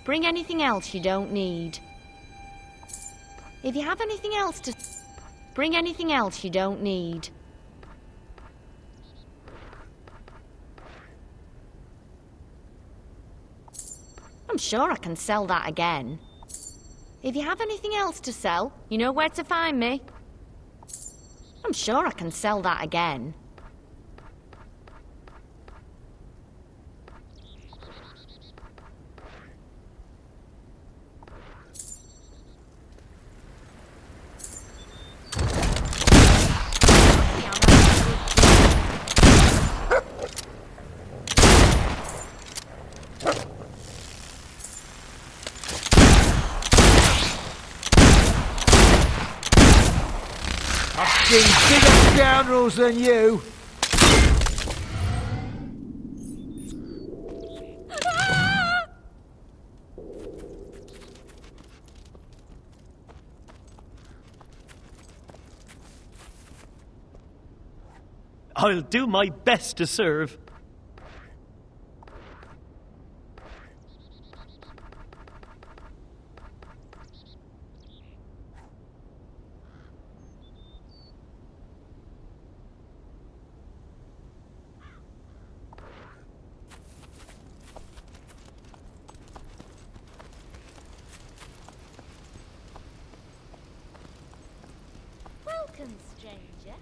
Bring anything else you don't need. If you have anything else to... Bring anything else you don't need. I'm sure I can sell that again. If you have anything else to sell, you know where to find me. I'm sure I can sell that again. Bigger scoundrels than you. I'll do my best to serve. Welcome, stranger.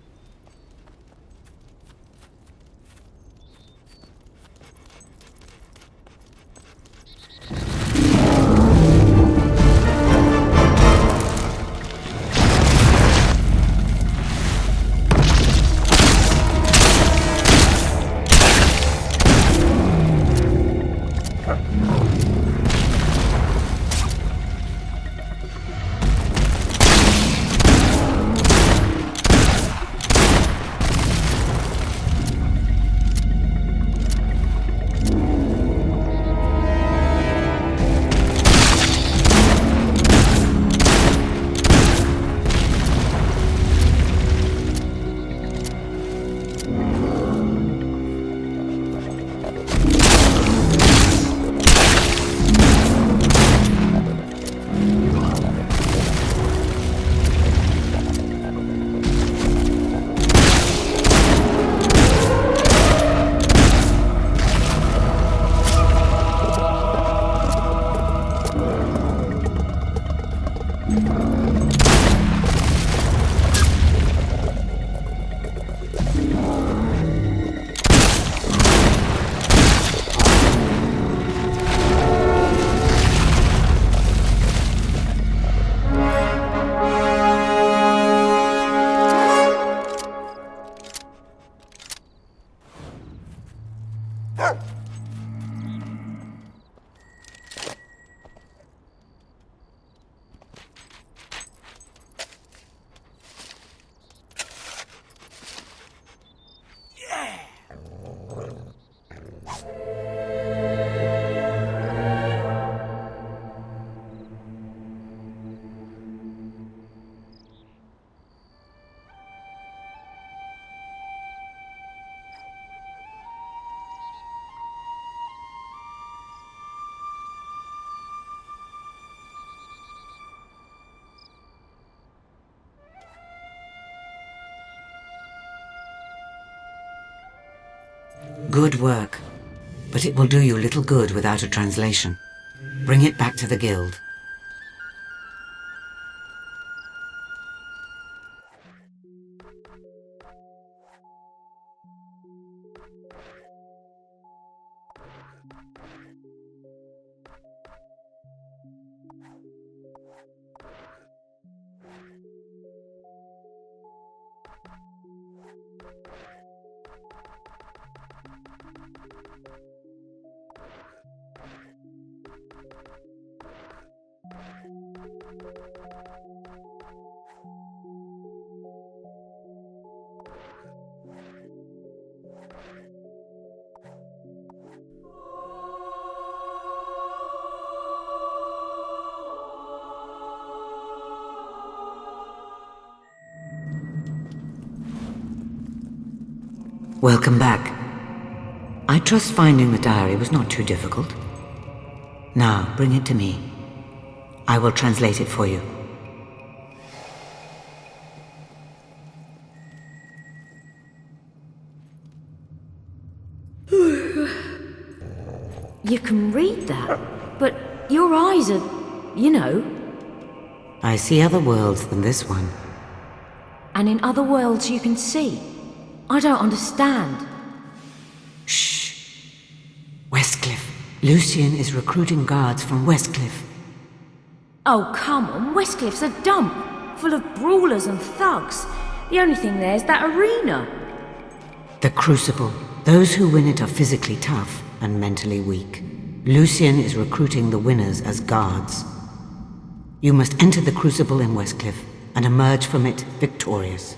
Good work, but it will do you little good without a translation. Bring it back to the guild. Welcome back. I trust finding the diary was not too difficult. Now, bring it to me. I will translate it for you. You can read that, but your eyes are, you know. I see other worlds than this one. And in other worlds you can see. I don't understand. Shh. Westcliff. Lucian is recruiting guards from Westcliff. Oh, come on, Westcliff's a dump, full of brawlers and thugs. The only thing there's that arena. The Crucible. Those who win it are physically tough and mentally weak. Lucian is recruiting the winners as guards. You must enter the Crucible in Westcliff and emerge from it victorious.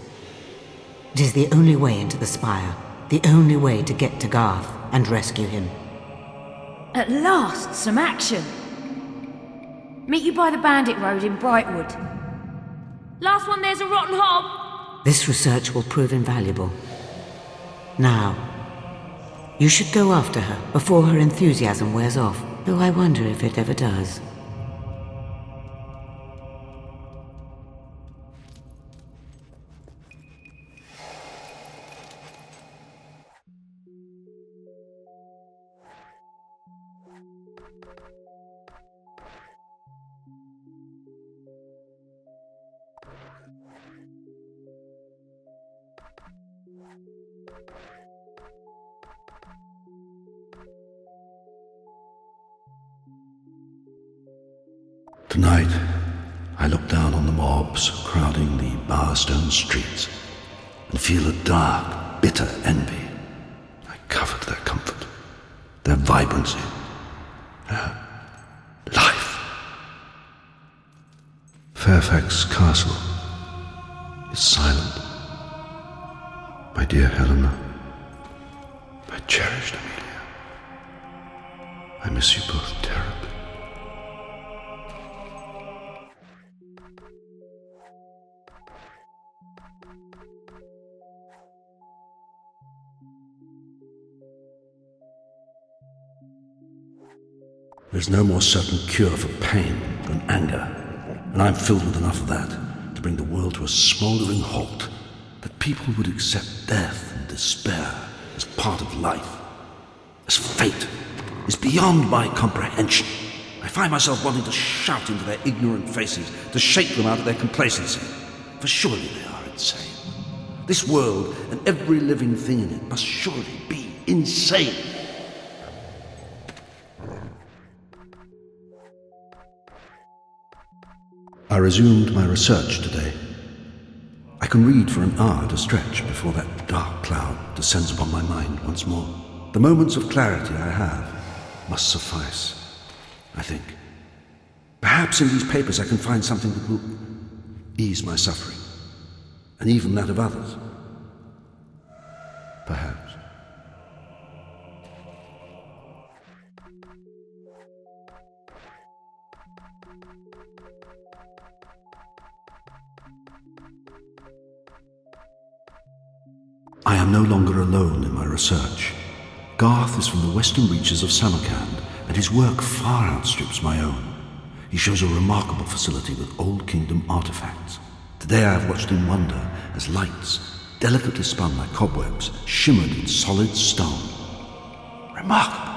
It is the only way into the Spire, the only way to get to Garth and rescue him. At last, some action. Meet you by the Bandit Road in Brightwood. Last one there's a rotten hob. This research will prove invaluable. Now, you should go after her before her enthusiasm wears off, though I wonder if it ever does. Tonight, I look down on the mobs crowding the bar-stone streets and feel a dark, bitter envy. I covet their comfort, their vibrancy, their life. Fairfax Castle is silent. My dear Helena, my cherished Amelia, I miss you both terribly. There's no more certain cure for pain than anger, and I'm filled with enough of that to bring the world to a smouldering halt, that people would accept death and despair as part of life, as fate, is beyond my comprehension. I find myself wanting to shout into their ignorant faces, to shake them out of their complacency, for surely they are insane. This world and every living thing in it must surely be insane. I resumed my research today. I can read for an hour at a stretch before that dark cloud descends upon my mind once more. The moments of clarity I have must suffice, I think. Perhaps in these papers I can find something that will ease my suffering, and even that of others. Perhaps. I am no longer alone in my research. Garth is from the western reaches of Samarkand, and his work far outstrips my own. He shows a remarkable facility with Old Kingdom artifacts. Today I have watched in wonder as lights, delicately spun like cobwebs, shimmered in solid stone. Remarkable!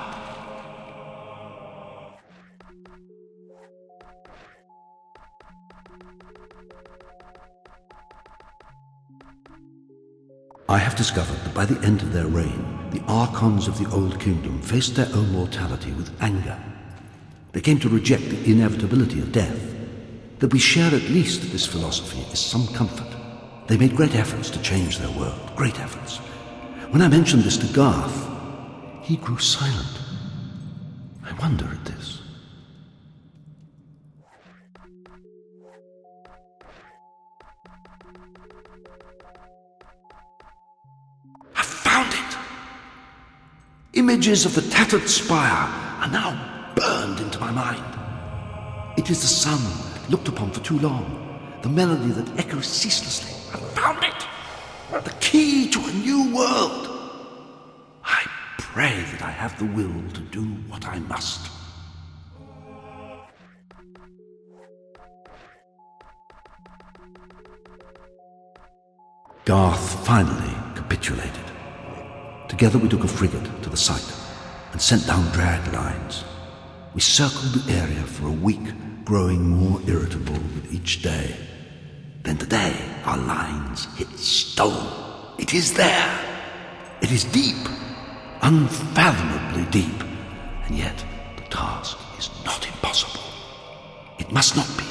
I have discovered that by the end of their reign, the Archons of the Old Kingdom faced their own mortality with anger. They came to reject the inevitability of death. That we share at least this philosophy is some comfort. They made great efforts to change their world, great efforts. When I mentioned this to Garth, he grew silent. I wonder at this. Images of the tattered spire are now burned into my mind. It is the sun looked upon for too long, the melody that echoes ceaselessly. I found it! The key to a new world! I pray that I have the will to do what I must. Garth finally capitulated. Together we took a frigate to the site and sent down drag lines. We circled the area for a week, growing more irritable with each day. Then today, our lines hit stone. It is there. It is deep, unfathomably deep, and yet the task is not impossible. It must not be.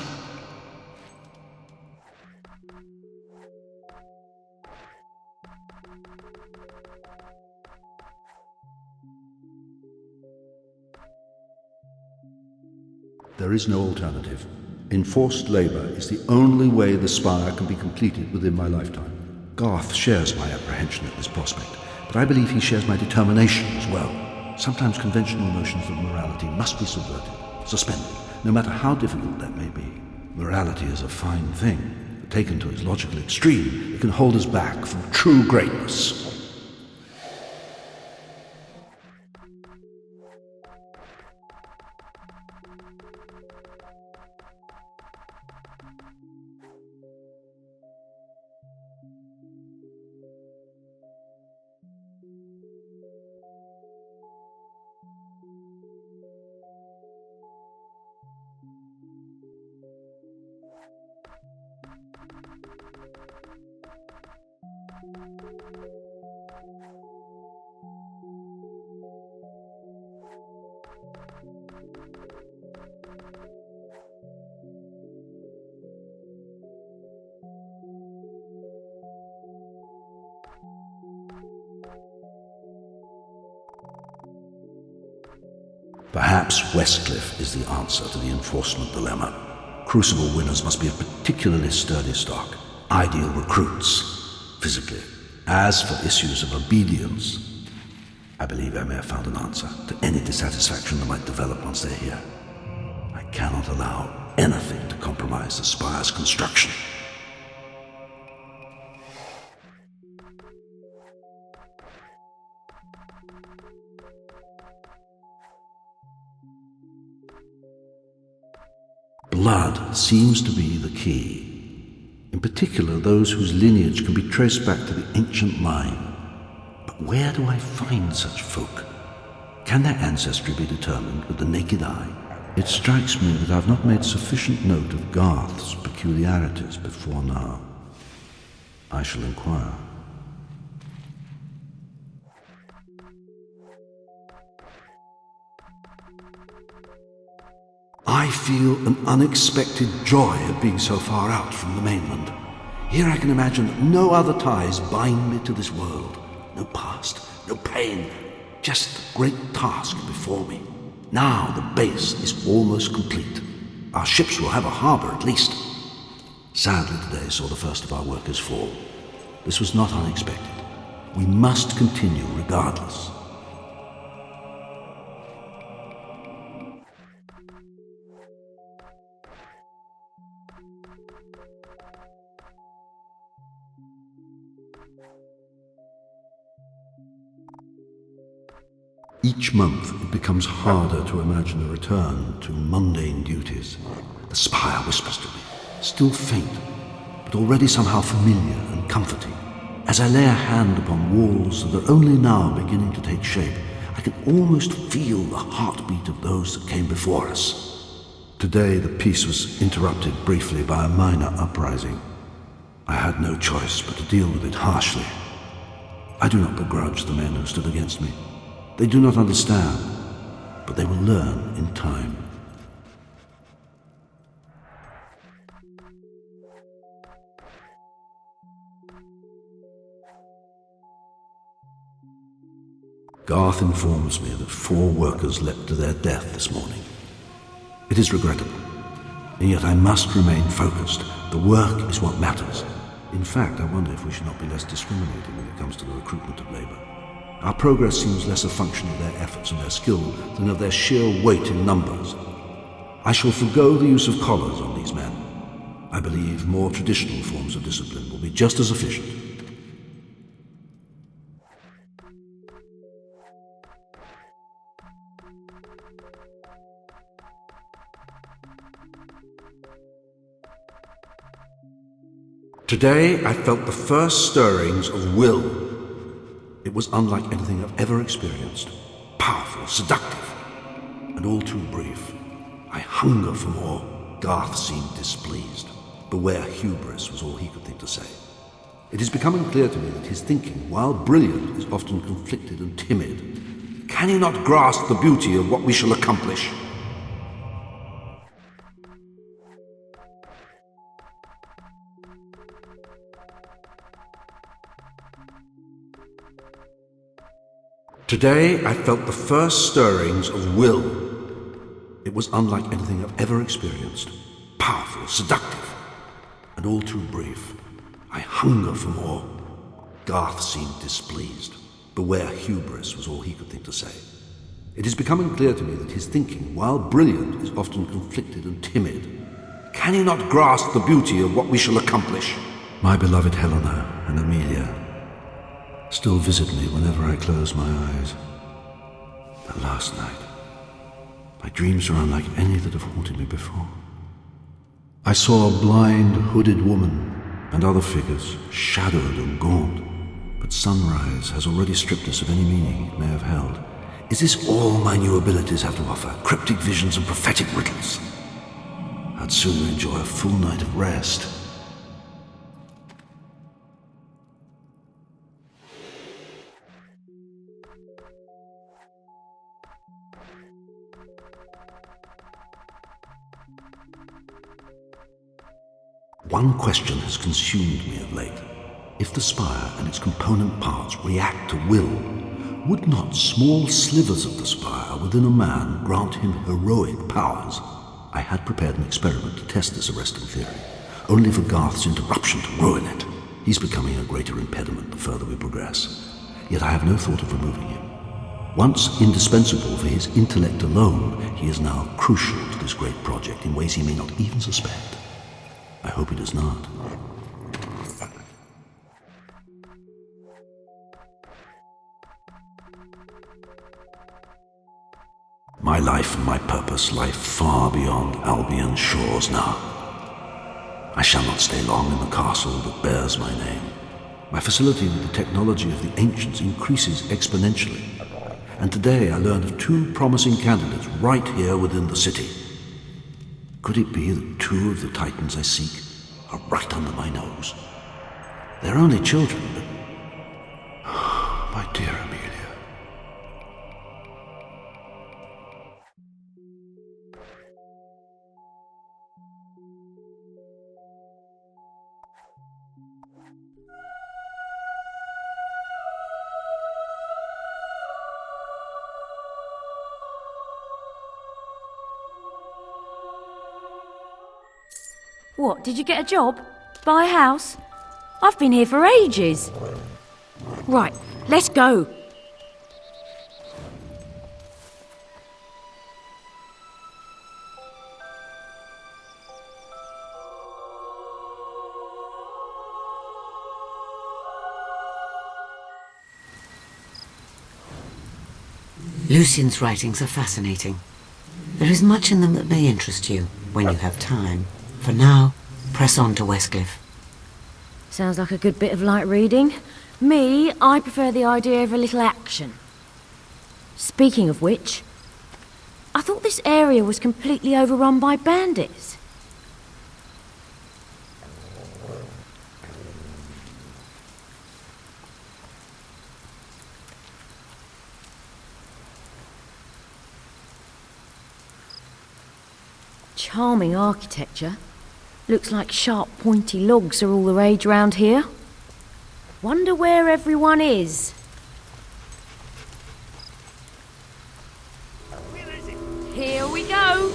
There is no alternative. Enforced labor is the only way the spire can be completed within my lifetime. Garth shares my apprehension at this prospect, but I believe he shares my determination as well. Sometimes conventional notions of morality must be subverted, suspended, no matter how difficult that may be. Morality is a fine thing, but taken to its logical extreme, it can hold us back from true greatness. Perhaps Westcliff is the answer to the enforcement dilemma. Crucible winners must be of particularly sturdy stock, ideal recruits, physically. As for issues of obedience, I believe I may have found an answer to any dissatisfaction that might develop once they're here. I cannot allow anything to compromise the spire's construction. Blood seems to be the key. In particular, those whose lineage can be traced back to the ancient line. But where do I find such folk? Can their ancestry be determined with the naked eye? It strikes me that I've not made sufficient note of Garth's peculiarities before now. I shall inquire. I feel an unexpected joy at being so far out from the mainland. Here I can imagine that no other ties bind me to this world. No past, no pain, just the great task before me. Now the base is almost complete. Our ships will have a harbour at least. Sadly today saw the first of our workers fall. This was not unexpected. We must continue regardless. Each month it becomes harder to imagine a return to mundane duties. The spire whispers to me, still faint, but already somehow familiar and comforting. As I lay a hand upon walls that are only now beginning to take shape, I can almost feel the heartbeat of those that came before us. Today the peace was interrupted briefly by a minor uprising. I had no choice but to deal with it harshly. I do not begrudge the men who stood against me. They do not understand, but they will learn in time. Garth informs me that 4 workers leapt to their death this morning. It is regrettable, and yet I must remain focused. The work is what matters. In fact, I wonder if we should not be less discriminating when it comes to the recruitment of labor. Our progress seems less a function of their efforts and their skill than of their sheer weight in numbers. I shall forego the use of collars on these men. I believe more traditional forms of discipline will be just as efficient. Today I felt the first stirrings of will. It was unlike anything I've ever experienced. Powerful, seductive, and all too brief. I hunger for more. Garth seemed displeased. Beware hubris was all he could think to say. It is becoming clear to me that his thinking, while brilliant, is often conflicted and timid. Can he not grasp the beauty of what we shall accomplish? Today I felt the first stirrings of will. It was unlike anything I've ever experienced. Powerful, seductive, and all too brief. I hunger for more. Garth seemed displeased. Beware hubris was all he could think to say. It is becoming clear to me that his thinking, while brilliant, is often conflicted and timid. Can he not grasp the beauty of what we shall accomplish? My beloved Helena and Amelia still visit me whenever I close my eyes. But last night, my dreams are unlike any that have haunted me before. I saw a blind, hooded woman and other figures, shadowed and gaunt. But sunrise has already stripped us of any meaning it may have held. Is this all my new abilities have to offer? Cryptic visions and prophetic riddles? I'd sooner enjoy a full night of rest. One question has consumed me of late. If the spire and its component parts react to will, would not small slivers of the spire within a man grant him heroic powers? I had prepared an experiment to test this arresting theory, only for Garth's interruption to ruin it. He's becoming a greater impediment the further we progress, yet I have no thought of removing him. Once indispensable for his intellect alone, he is now crucial to this great project in ways he may not even suspect. I hope he does not. My life and my purpose lie far beyond Albion's shores now. I shall not stay long in the castle that bears my name. My facility with the technology of the ancients increases exponentially, and today I learned of 2 promising candidates right here within the city. Could it be that 2 of the titans I seek are right under my nose? They're only children, but... my dear Amelia. What, did you get a job? Buy a house? I've been here for ages. Right, let's go. Lucian's writings are fascinating. There is much in them that may interest you when you have time. For now, press on to Westcliff. Sounds like a good bit of light reading. Me, I prefer the idea of a little action. Speaking of which, I thought this area was completely overrun by bandits. Charming architecture. Looks like sharp, pointy logs are all the rage round here. Wonder where everyone is. Here we go.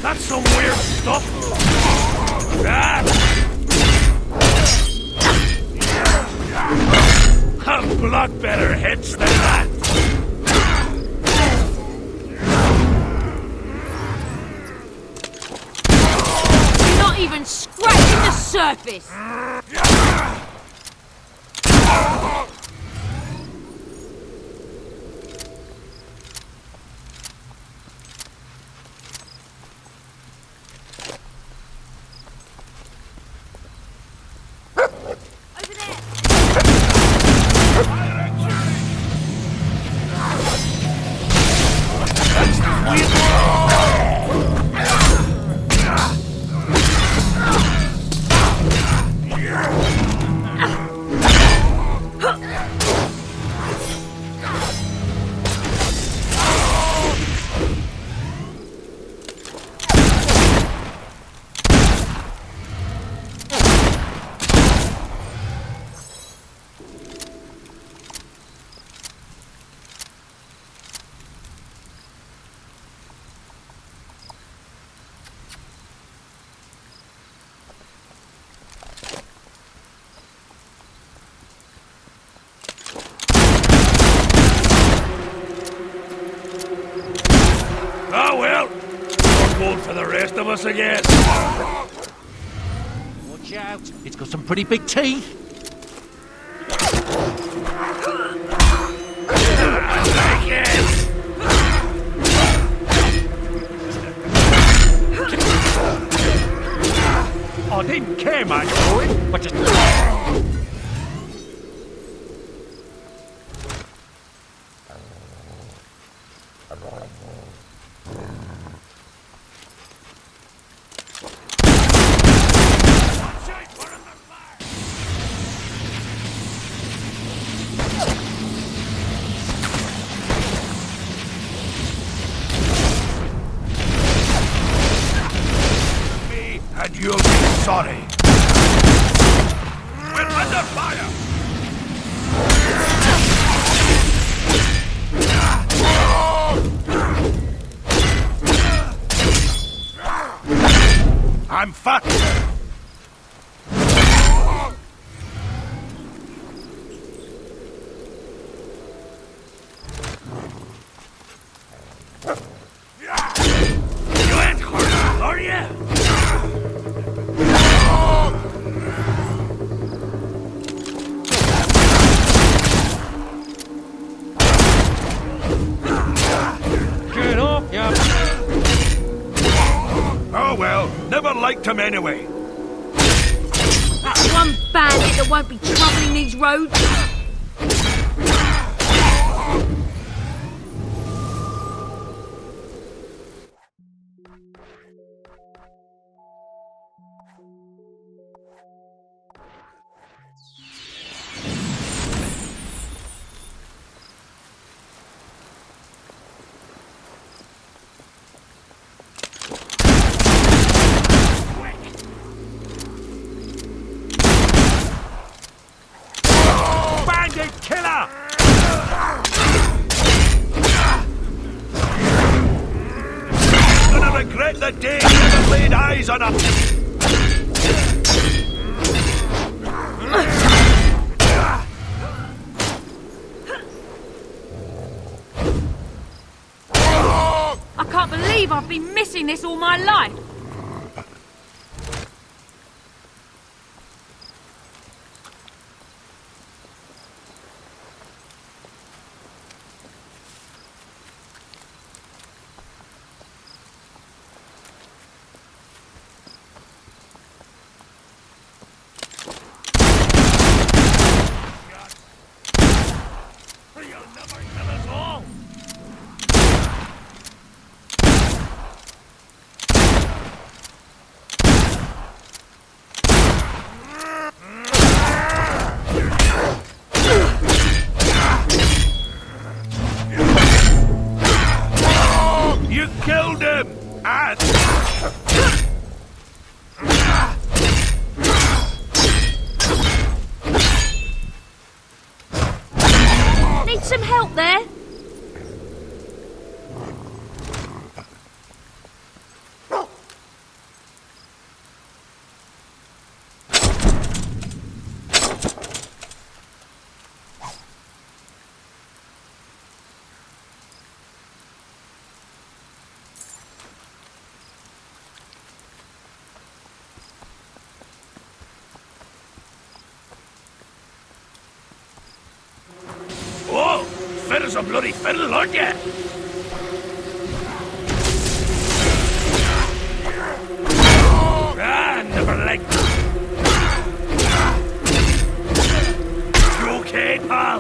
That's some weird stuff. Ah! A block better hits than that. You're not even scratching the surface! Over there! Oh well, more gold for the rest of us, I guess. Watch out. It's got some pretty big teeth. Take it! I didn't care much for it, but just... And you'll be sorry. We're under fire! I'm fat. You ain't hurt, are you? Get off, ya! Oh well, never liked him anyway. That's one bandit that won't be troubling these roads. Bandit killer! Gonna regret the day you ever laid eyes on him! I can't believe I've been missing this all my life. You'll never kill us all! You killed him! And... Need some help there? fit as a bloody fiddle, aren't you? Ah, never liked you. You okay, pal?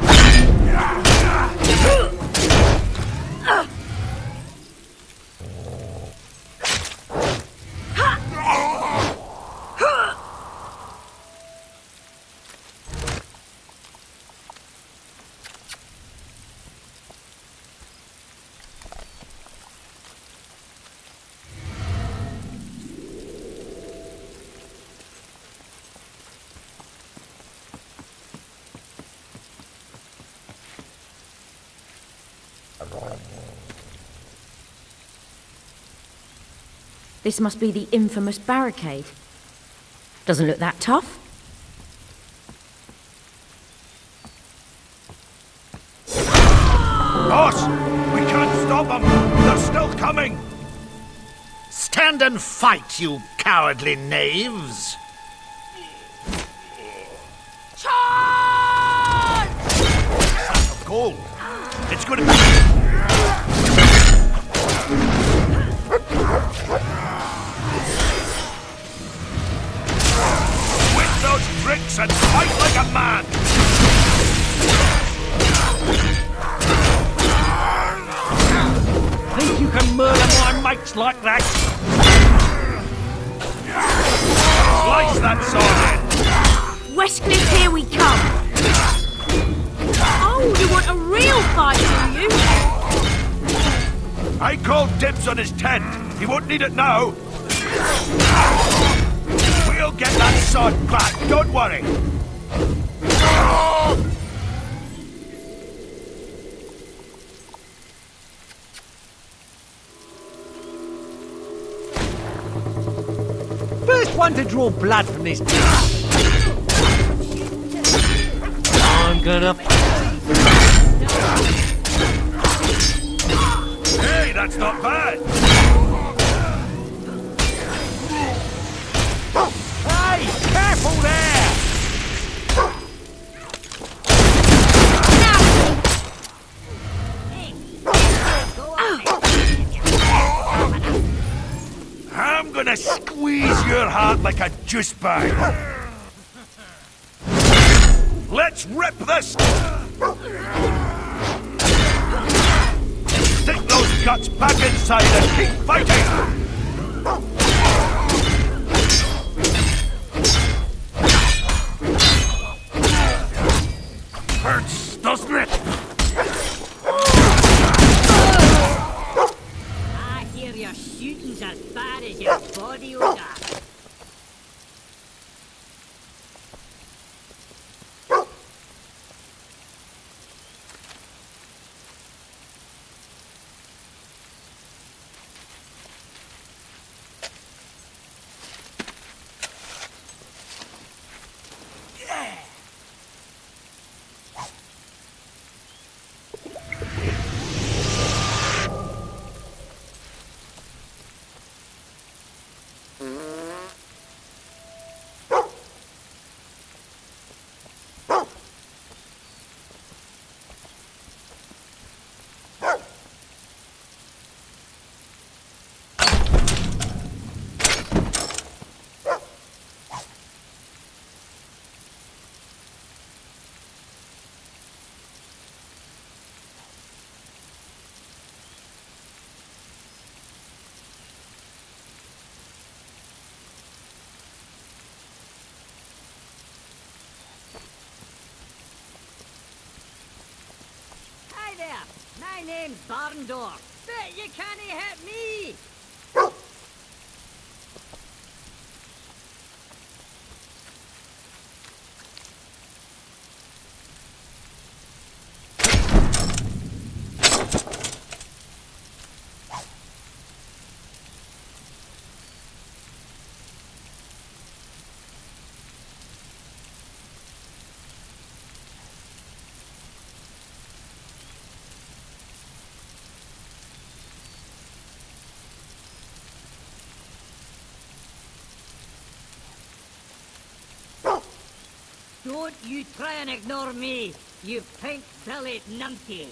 This must be the infamous barricade. Doesn't look that tough. Boss! We can't stop them! They're still coming! Stand and fight, you cowardly knaves! Sack of gold! It's gonna be... With those tricks and fight like a man! Think you can murder my mates like that? Slice that sword in! Westcliff, here we come! Oh, you want a real fight, do you? I called dibs on his tent. He won't need it now. We'll get that sword back, don't worry. First one to draw blood from this. I'm gonna. Hey, that's not bad. Hey, careful there! I'm gonna squeeze your heart like a juice bag. Let's rip this! Stick those guts back inside and keep fighting! Hurts, doesn't it? I hear your shooting's as bad as your body odor. Hi there, my name's Barndor, but you can't hit me! Don't you try and ignore me, you pink-bellied numpty.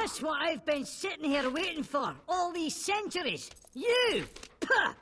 That's what I've been sitting here waiting for all these centuries. You! Puh!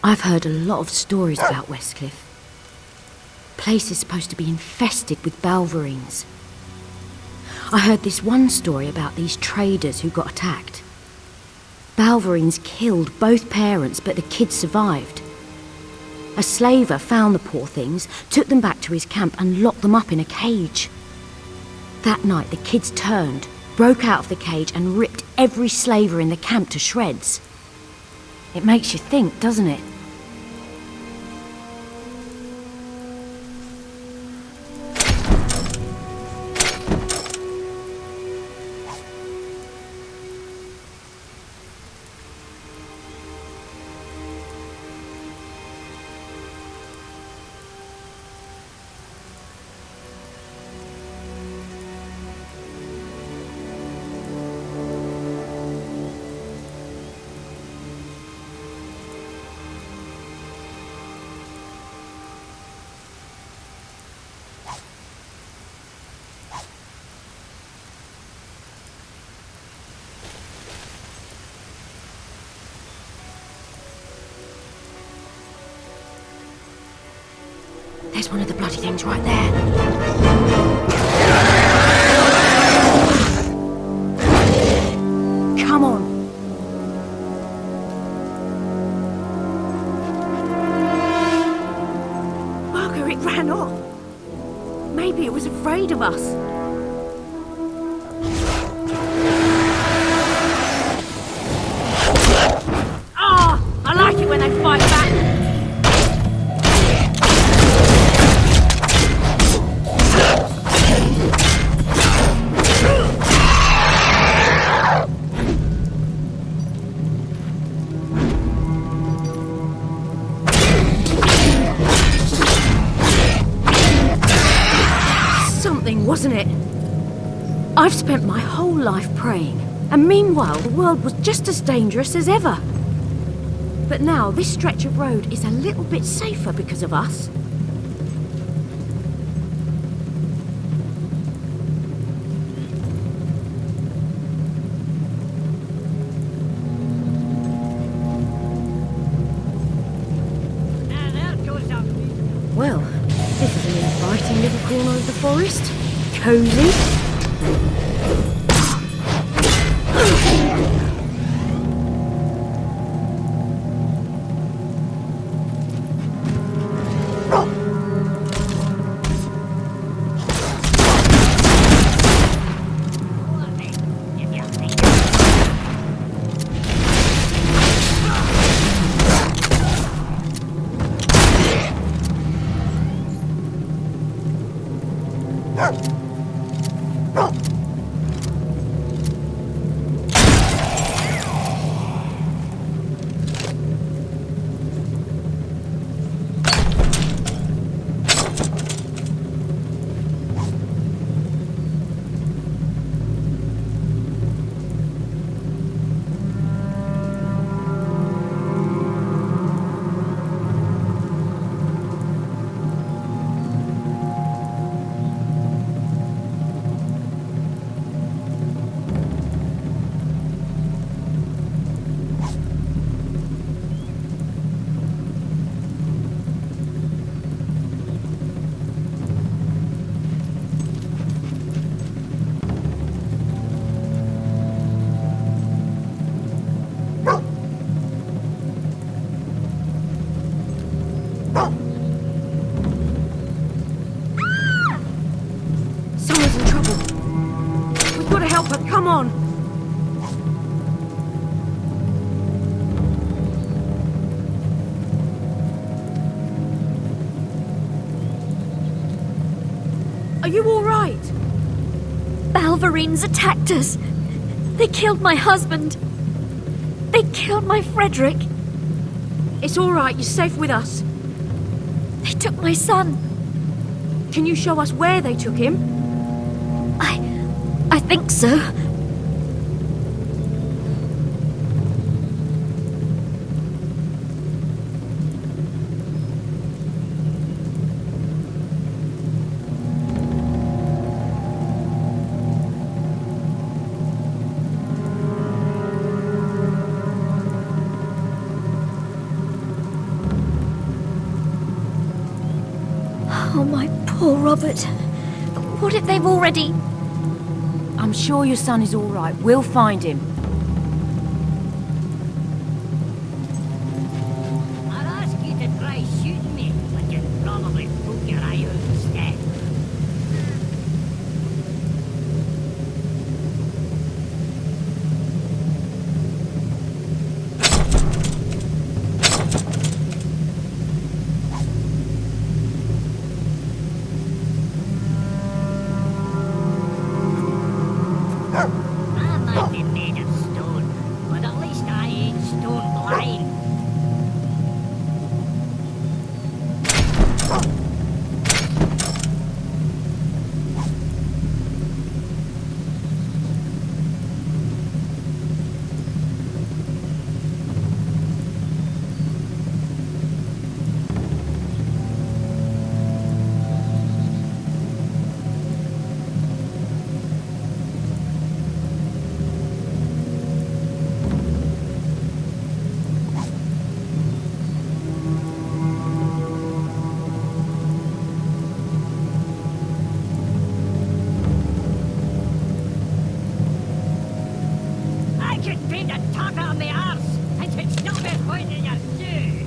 I've heard a lot of stories about Westcliff. Place is supposed to be infested with Balverines. I heard this one story about these traders who got attacked. Balverines killed both parents, but the kids survived. A slaver found the poor things, took them back to his camp and locked them up in a cage. That night the kids turned, broke out of the cage and ripped every slaver in the camp to shreds. It makes you think, doesn't it? There's one of the bloody things right there. Come on. Bugger, it ran off. Maybe it was afraid of us. Ah, I like it when they fight back. Wasn't it? I've spent my whole life praying, and meanwhile the world was just as dangerous as ever. But now this stretch of road is a little bit safer because of us. Well, this is an inviting little corner of the forest. Cozy. you all right? Balverines attacked us. They killed my husband. They killed my Frederick. It's all right, you're safe with us. They took my son. Can you show us where they took him? I think so. Oh, my poor Robert. What if they've already... I'm sure your son is all right. We'll find him. I'll ask you to try shooting me, but you'd probably poke your eye out instead. I might be made of stone, but at least I ain't stone blind. I could paint a tucker on the arse, and it's not been pointing your shoe.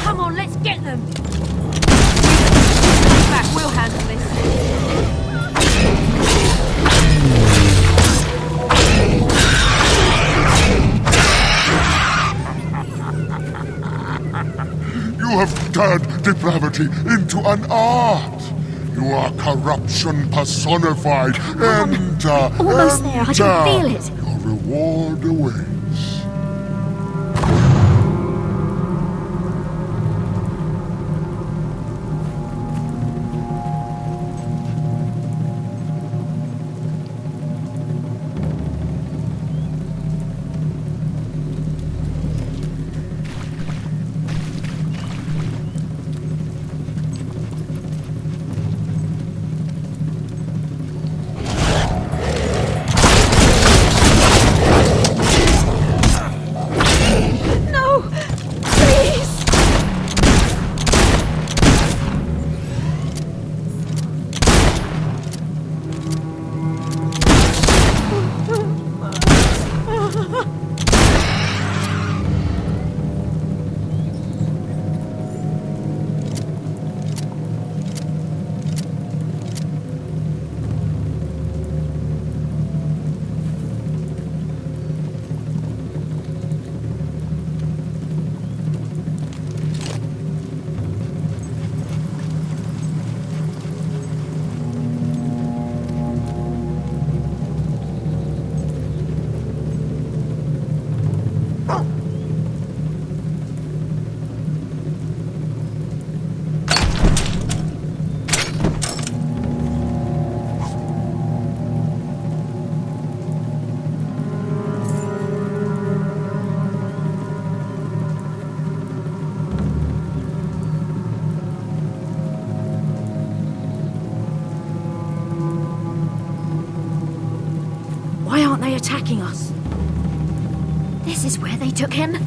Come on, let's get them! Back, we'll handle this. You have turned depravity into an art. You are corruption personified. Enter, Almost there, I can feel it. Your reward awaits. Why aren't they attacking us? This is where they took him.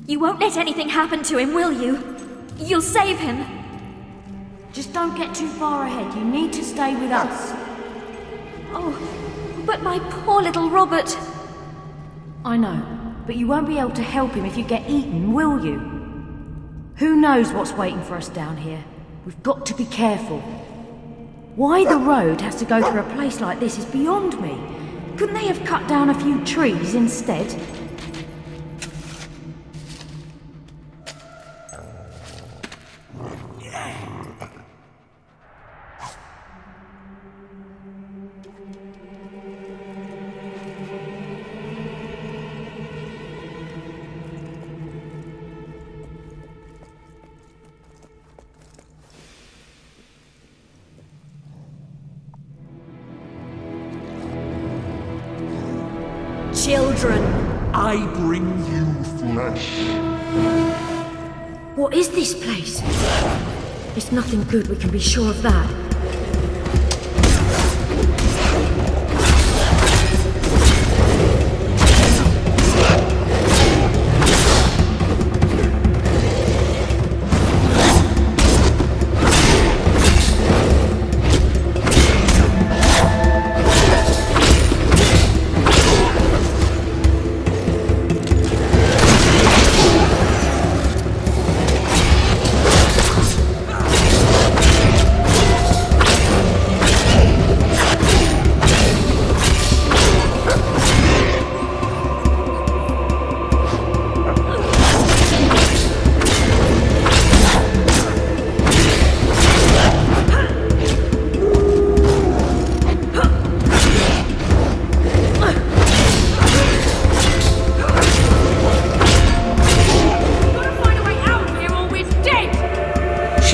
You won't let anything happen to him, will you? You'll save him. Just don't get too far ahead. You need to stay with us. Oh, but my poor little Robert. I know, but you won't be able to help him if you get eaten, will you? Who knows what's waiting for us down here? We've got to be careful. Why the road has to go through a place like this is beyond me. Couldn't they have cut down a few trees instead? Children. I bring you flesh. What is this place? It's nothing good, we can be sure of that.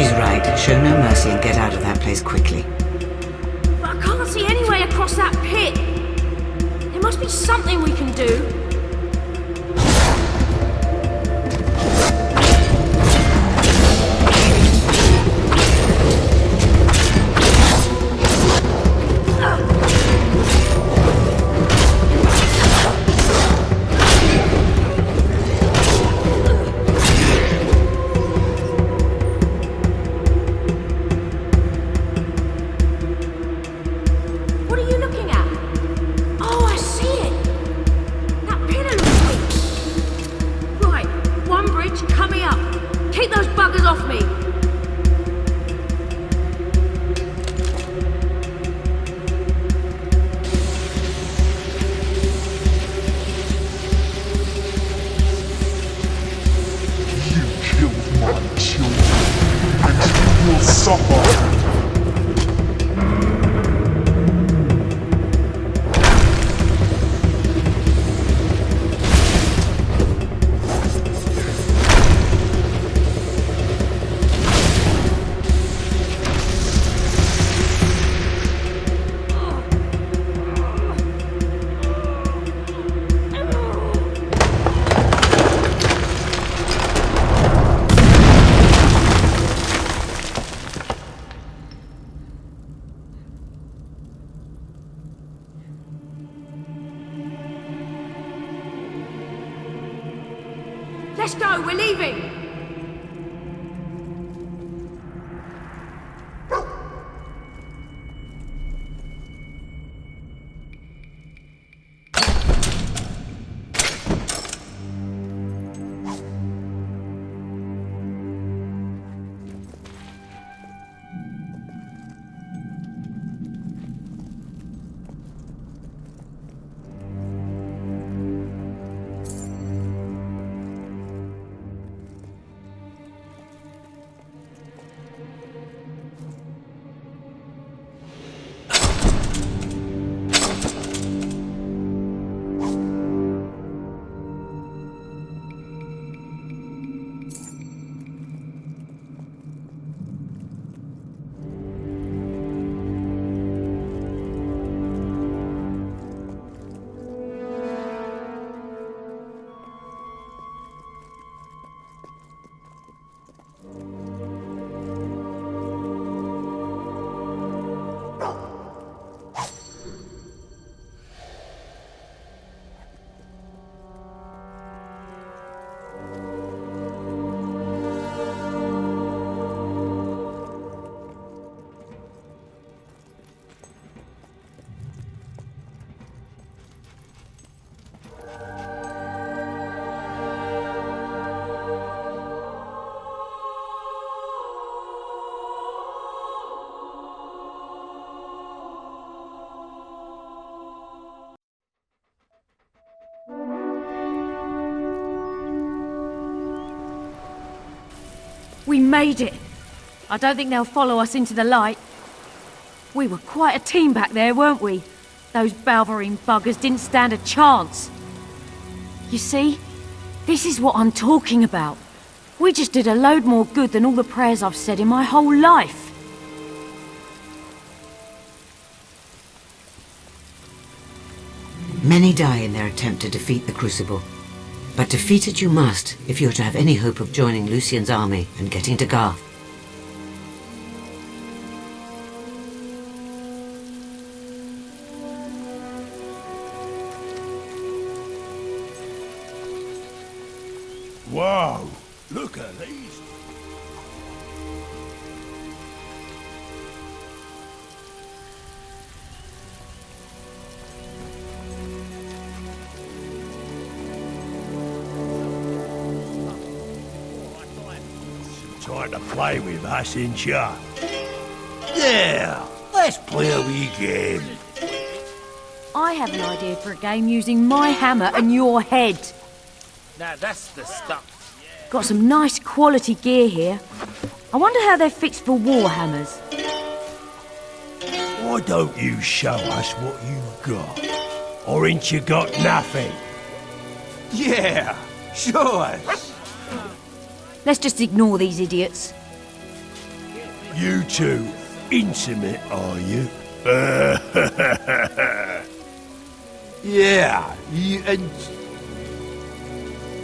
She's right. Show no mercy and get out of that place quickly. But I can't see any way across that pit. There must be something we can do. Let's go, we're leaving! We made it. I don't think they'll follow us into the light. We were quite a team back there, weren't we? Those Balverine buggers didn't stand a chance. You see? This is what I'm talking about. We just did a load more good than all the prayers I've said in my whole life. Many die in their attempt to defeat the Crucible. But defeat it you must if you're to have any hope of joining Lucien's army and getting to Garth. Wow, look at these. Time to play with us, ain't ya? Yeah, let's play a wee game. I have an idea for a game using my hammer and your head. Now that's the stuff. Got some nice quality gear here. I wonder how they're fixed for war hammers. Why don't you show us what you've got? Or ain't you got nothing? Yeah, show us. Let's just ignore these idiots. You two intimate, are you? Yeah, you and...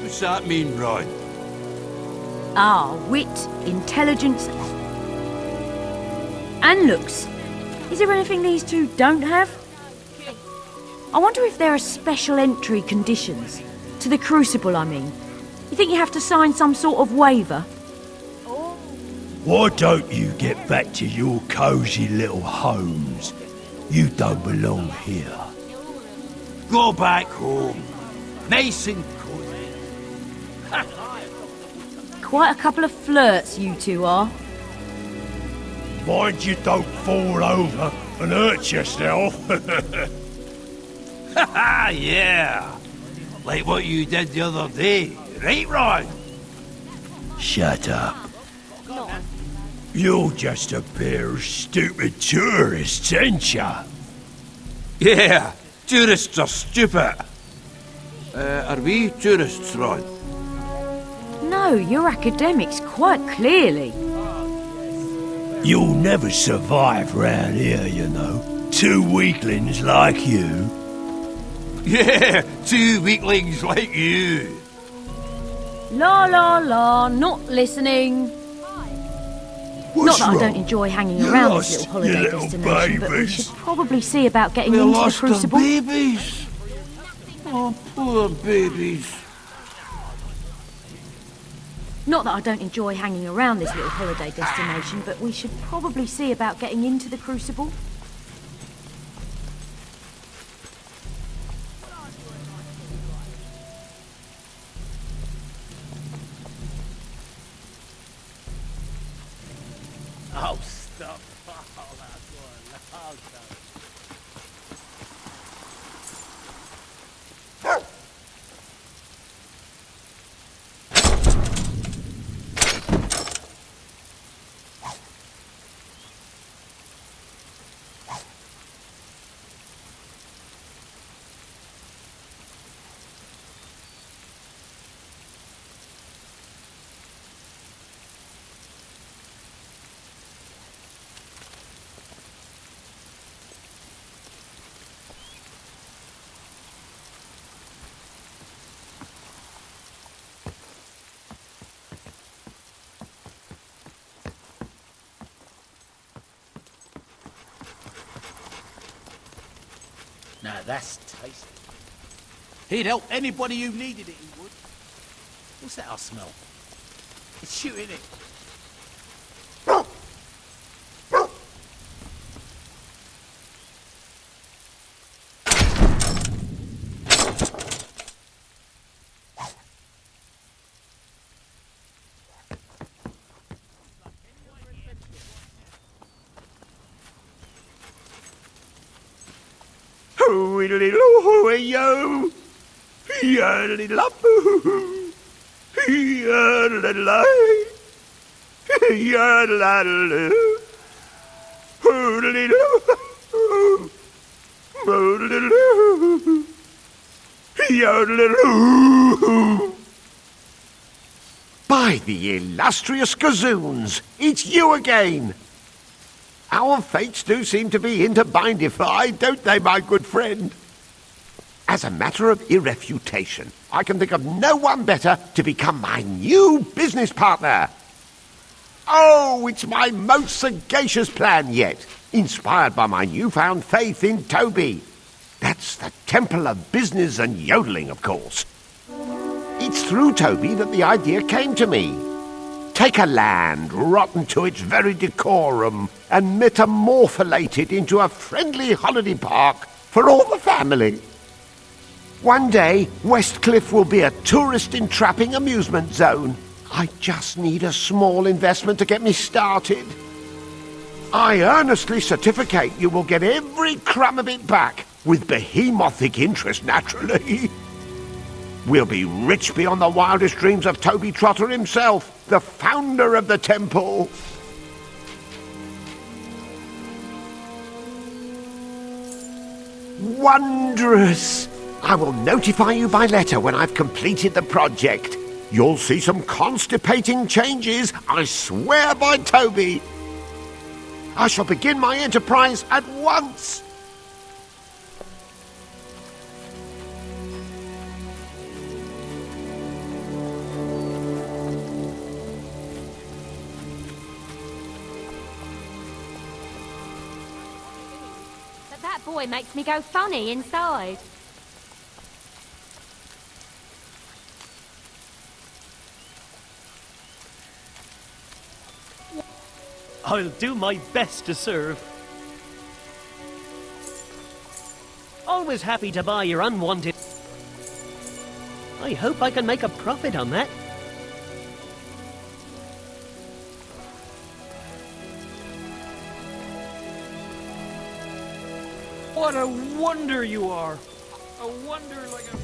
What's that mean, Rod? Ah, wit, intelligence, and looks. Is there anything these two don't have? I wonder if there are special entry conditions. To the Crucible, I mean. You think you have to sign some sort of waiver? Why don't you get back to your cosy little homes? You don't belong here. Go back home. Nice and cozy. Quite a couple of flirts, you two are. Mind you don't fall over and hurt yourself. Haha, yeah. Like what you did the other day. Right, Ron? Shut up. You're just a pair of stupid tourists, ain't ya? Yeah, tourists are stupid. Are we tourists, Ron? No, you're academics, quite clearly. You'll never survive round here, you know. Two weaklings like you. Yeah, two weaklings like you. La la la, not listening. What's Not that wrong? I don't enjoy hanging You around lost this little your holiday little destination, but we babies. should probably see about getting We into the lost Crucible. our babies. Oh, poor babies. Not that I don't enjoy hanging around this little holiday destination, but we should probably see about getting into the Crucible. Oh, stop. Oh, that's one. Oh, stop. Now that's tasty. He'd help anybody who needed it, he would. What's that I smell? It's shooting it. Yo, yodely-lop-oo, yodely-lay, yodely-loo, hoodly-loo, moodly-loo, yodely-loo. By the illustrious gazoons, it's you again. Our fates do seem to be interbindified, don't they, my good friend? As a matter of irrefutation, I can think of no one better to become my new business partner. Oh, it's my most sagacious plan yet, inspired by my newfound faith in Toby. That's the temple of business and yodeling, of course. It's through Toby that the idea came to me. Take a land rotten to its very decorum and metamorpholate it into a friendly holiday park for all the family. One day, Westcliff will be a tourist-entrapping amusement zone. I just need a small investment to get me started. I earnestly certificate you will get every crumb of it back, with behemothic interest, naturally. We'll be rich beyond the wildest dreams of Toby Trotter himself, the founder of the temple. Wondrous! I will notify you by letter when I've completed the project. You'll see some constipating changes, I swear by Toby. I shall begin my enterprise at once. But that boy makes me go funny inside. I'll do my best to serve. Always happy to buy your unwanted. I hope I can make a profit on that. What a wonder you are! A wonder like a...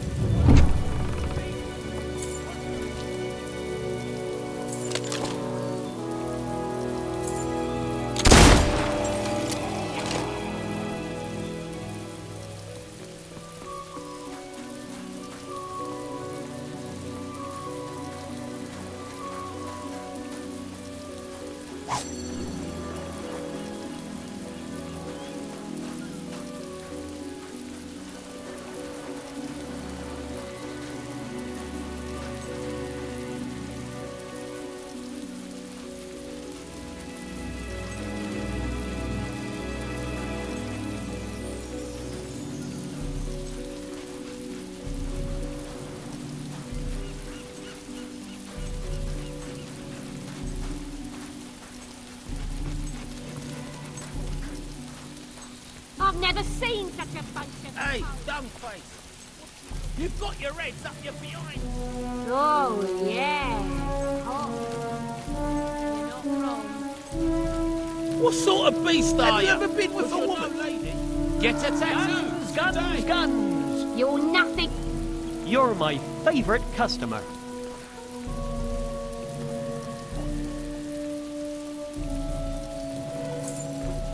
I've never seen such a bunch of... Hey, Dumbface! You've got your heads up your behind! Oh, yeah. Oh. You're not wrong. What sort of beast are you? Have you ever been with a woman? Lady? Get a tattoo! Guns! You're nothing... You're my favourite customer.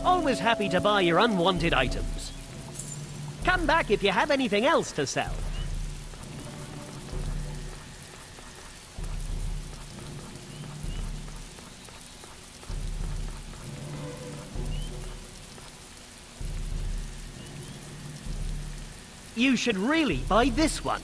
Always happy to buy your unwanted items. Come back if you have anything else to sell. You should really buy this one.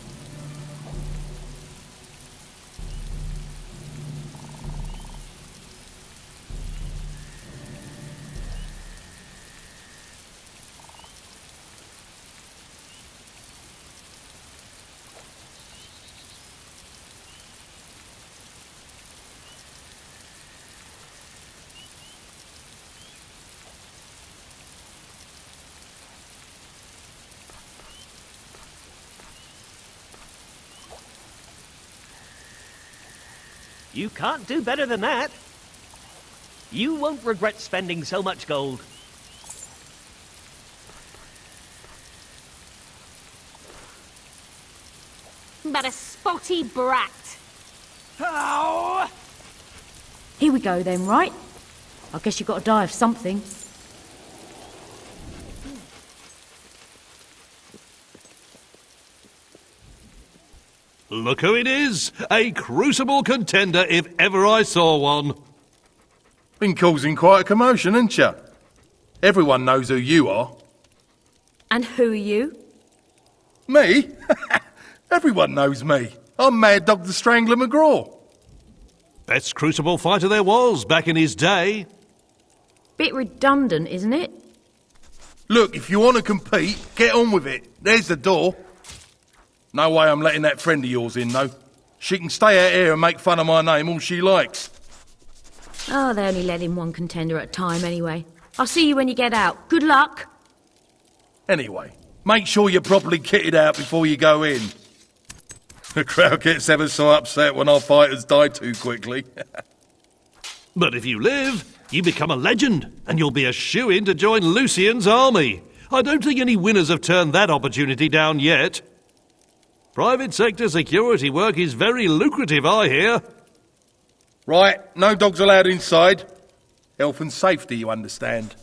You can't do better than that. You won't regret spending so much gold. But a spotty brat. Oh! Here we go then, right? I guess you've got to die of something. Look who it is! A crucible contender if ever I saw one. Been causing quite a commotion, haven't you? Everyone knows who you are. And who are you? Me? Everyone knows me. I'm Mad Dog the Strangler McGraw. Best crucible fighter there was back in his day. Bit redundant, isn't it? Look, if you want to compete, get on with it. There's the door. No way I'm letting that friend of yours in, though. She can stay out here and make fun of my name all she likes. Oh, they only let in one contender at a time anyway. I'll see you when you get out. Good luck. Anyway, make sure you're properly kitted out before you go in. The crowd gets ever so upset when our fighters die too quickly. But if you live, you become a legend, and you'll be a shoo-in to join Lucian's army. I don't think any winners have turned that opportunity down yet. Private sector security work is very lucrative, I hear. Right, no dogs allowed inside. Health and safety, you understand.